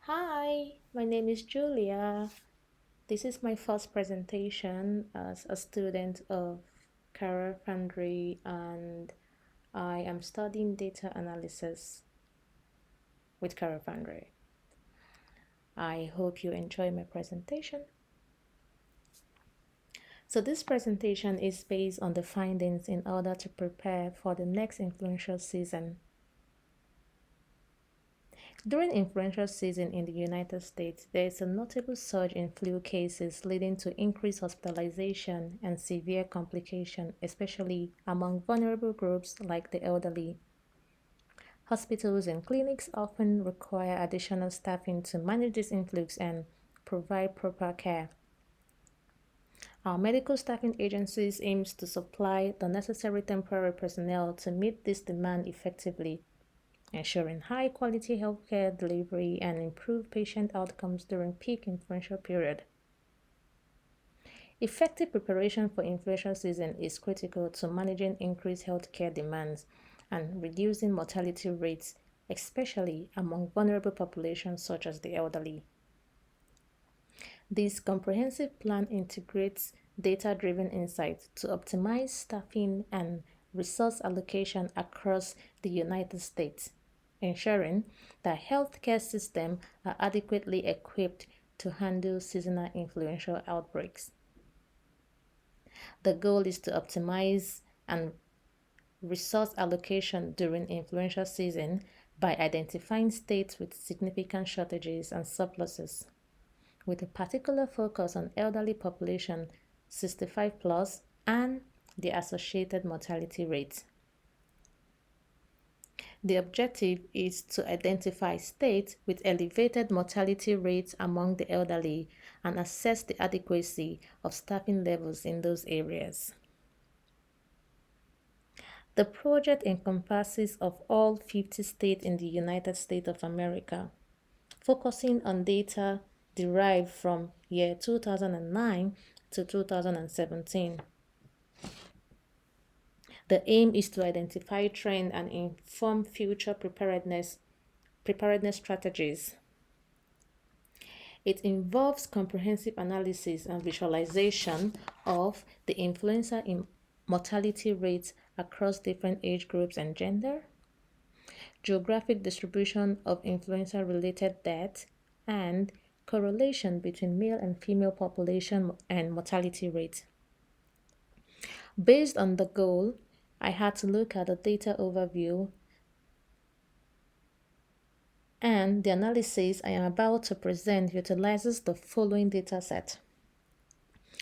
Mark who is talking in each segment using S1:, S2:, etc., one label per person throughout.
S1: Hi, my name is Julia. This is my first presentation as a student of Career Foundry, and I am studying data analysis with Career Foundry. I hope you enjoy my presentation. So this presentation is based on the findings in order to prepare for the next influential season. During influenza season in the United States, there is a notable surge in flu cases leading to increased hospitalization and severe complication, especially among vulnerable groups like the elderly. Hospitals and clinics often require additional staffing to manage this influx and provide proper care. Our medical staffing agencies aims to supply the necessary temporary personnel to meet this demand effectively, ensuring high-quality healthcare delivery and improved patient outcomes during peak influential period. Effective preparation for influential season is critical to managing increased healthcare demands and reducing mortality rates, especially among vulnerable populations such as the elderly. This comprehensive plan integrates data-driven insights to optimize staffing and resource allocation across the United States, ensuring that healthcare systems are adequately equipped to handle seasonal influential outbreaks. The goal is to optimize and resource allocation during influential season by identifying states with significant shortages and surpluses, with a particular focus on elderly population 65 plus and the associated mortality rates. The objective is to identify states with elevated mortality rates among the elderly and assess the adequacy of staffing levels in those areas. The project encompasses of all 50 states in the United States of America, focusing on data derived from year 2009 to 2017. The aim is to identify trends and inform future preparedness strategies. It involves comprehensive analysis and visualization of the influenza in mortality rates across different age groups and gender, geographic distribution of influenza-related deaths, and correlation between male and female population and mortality rate. Based on the goal, I had to look at the data overview, and the analysis I am about to present utilizes the following data set: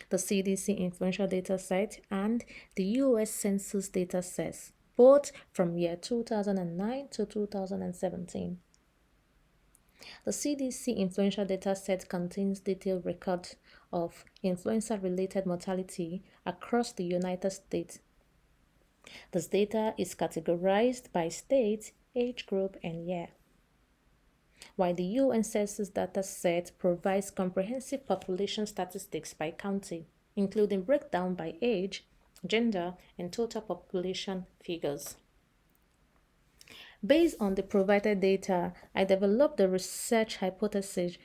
S1: the CDC influential data set and the US Census data sets, both from year 2009 to 2017. The CDC influential data set contains detailed records of influenza-related mortality across the United States. This data is categorized by state, age group, and year, while the UN Census data set provides comprehensive population statistics by county, including breakdown by age, gender, and total population figures. Based on the provided data, I developed the research hypothesis,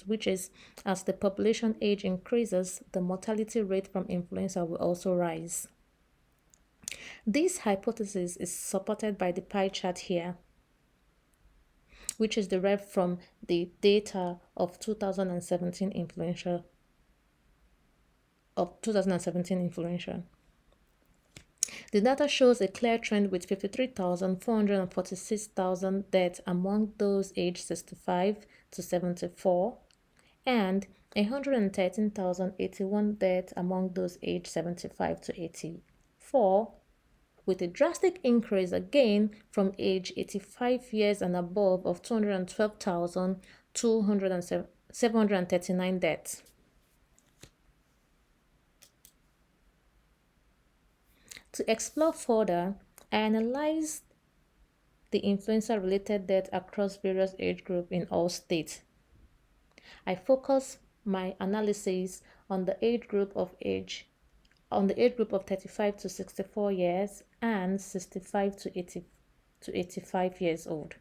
S1: which is, as the population age increases, the mortality rate from influenza will also rise. This hypothesis is supported by the pie chart here, which is derived from the data of 2017 influenza. The data shows a clear trend with 53,446,000 deaths among those aged 65 to 74 and 113,081 deaths among those aged 75 to 84, with a drastic increase again from age 85 years and above of 212,739 deaths. To explore further, I analyzed the influenza-related deaths across various age groups in all states. I focus my analysis on the age group of 35 to 64 years and 65 to 85 years old.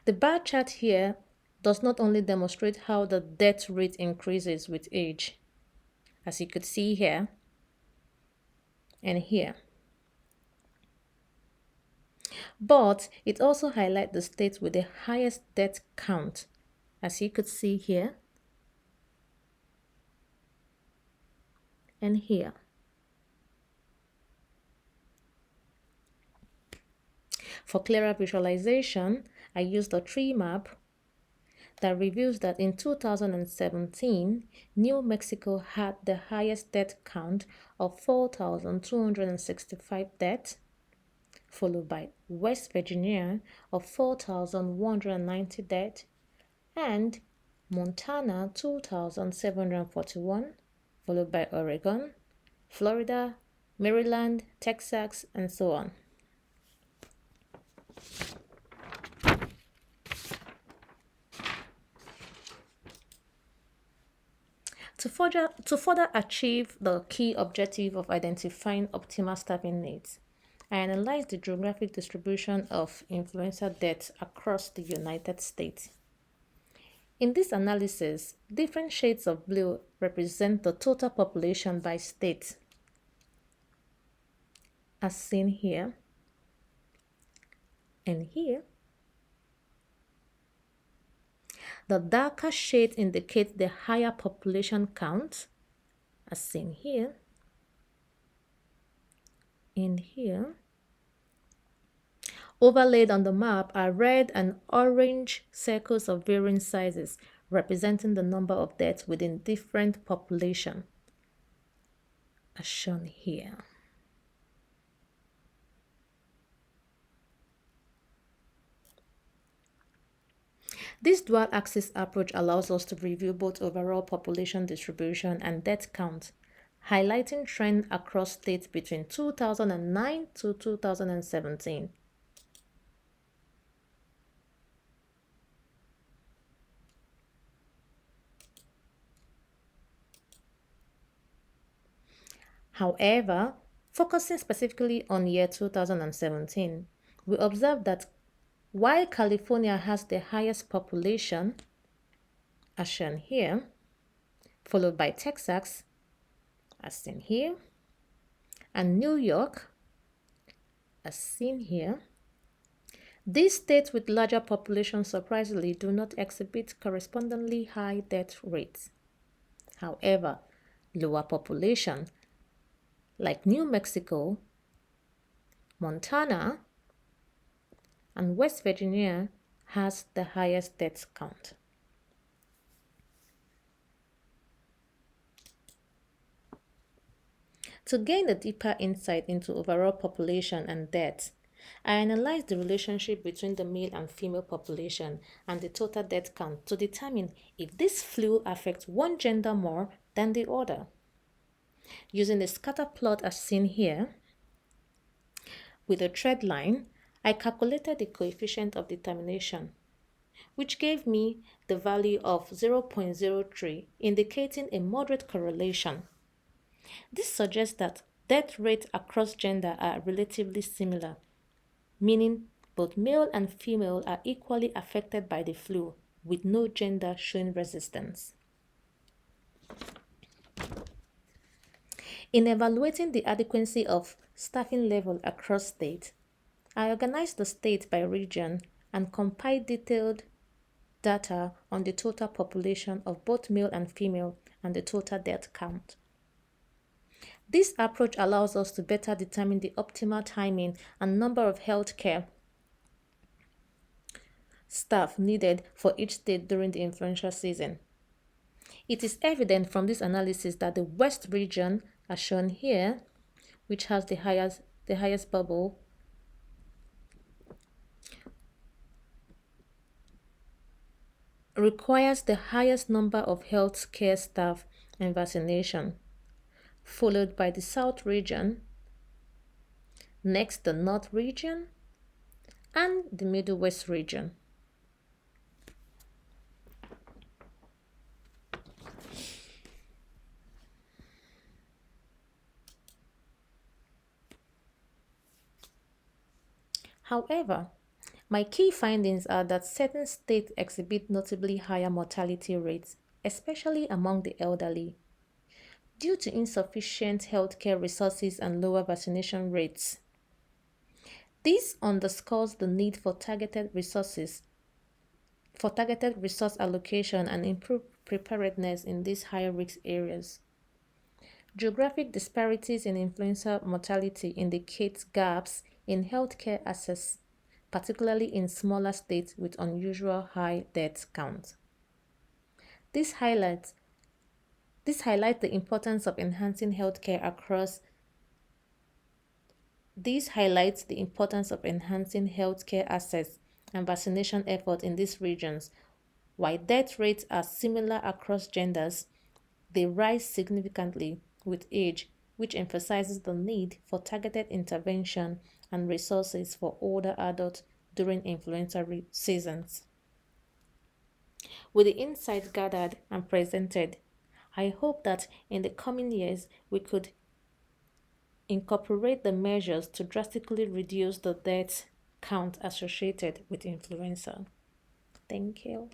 S1: The bar chart here does not only demonstrate how the death rate increases with age, as you could see here and here, but it also highlights the states with the highest death count, as you could see here and here. For clearer visualization, I used a tree map that reveals that in 2017, New Mexico had the highest death count of 4,265 deaths, followed by West Virginia of 4,190 deaths, and Montana 2,741, followed by Oregon, Florida, Maryland, Texas, and so on. To further achieve the key objective of identifying optimal staffing needs, I analyzed the geographic distribution of influenza deaths across the United States. In this analysis, different shades of blue represent the total population by state, as seen here and here. The darker shades indicate the higher population count, as seen here and here. Overlaid on the map are red and orange circles of varying sizes, representing the number of deaths within different populations, as shown here. This dual-axis approach allows us to review both overall population distribution and death count, highlighting trends across states between 2009 to 2017. However, focusing specifically on year 2017, we observe that while California has the highest population, as shown here, followed by Texas, as seen here, and New York, as seen here, these states with larger populations surprisingly do not exhibit correspondingly high death rates. However, lower population, like New Mexico, Montana, and West Virginia, has the highest death count. To gain a deeper insight into overall population and deaths, I analyzed the relationship between the male and female population and the total death count to determine if this flu affects one gender more than the other. Using a scatter plot as seen here, with a trend line, I calculated the coefficient of determination, which gave me the value of 0.03, indicating a moderate correlation. This suggests that death rates across gender are relatively similar, meaning both male and female are equally affected by the flu, with no gender showing resistance. In evaluating the adequacy of staffing level across states, I organized the states by region and compiled detailed data on the total population of both male and female and the total death count. This approach allows us to better determine the optimal timing and number of healthcare staff needed for each state during the influenza season. It is evident from this analysis that the West region, as shown here, which has the highest bubble, requires the highest number of healthcare staff and vaccination, followed by the South region, next the North region, and the Middle West region. However, My key findings are that certain states exhibit notably higher mortality rates, especially among the elderly, due to insufficient healthcare resources and lower vaccination rates. This underscores the need for targeted resource allocation and improved preparedness in these high-risk areas. Geographic disparities in influenza mortality indicate gaps in healthcare access, particularly in smaller states with unusual high death counts. This highlights this highlights the importance of enhancing healthcare across This highlights the importance of enhancing healthcare access and vaccination efforts in these regions. While death rates are similar across genders, they rise significantly with age, which emphasizes the need for targeted intervention and resources for older adults during influenza seasons. With the insights gathered and presented, I hope that in the coming years we could incorporate the measures to drastically reduce the death count associated with influenza. Thank you.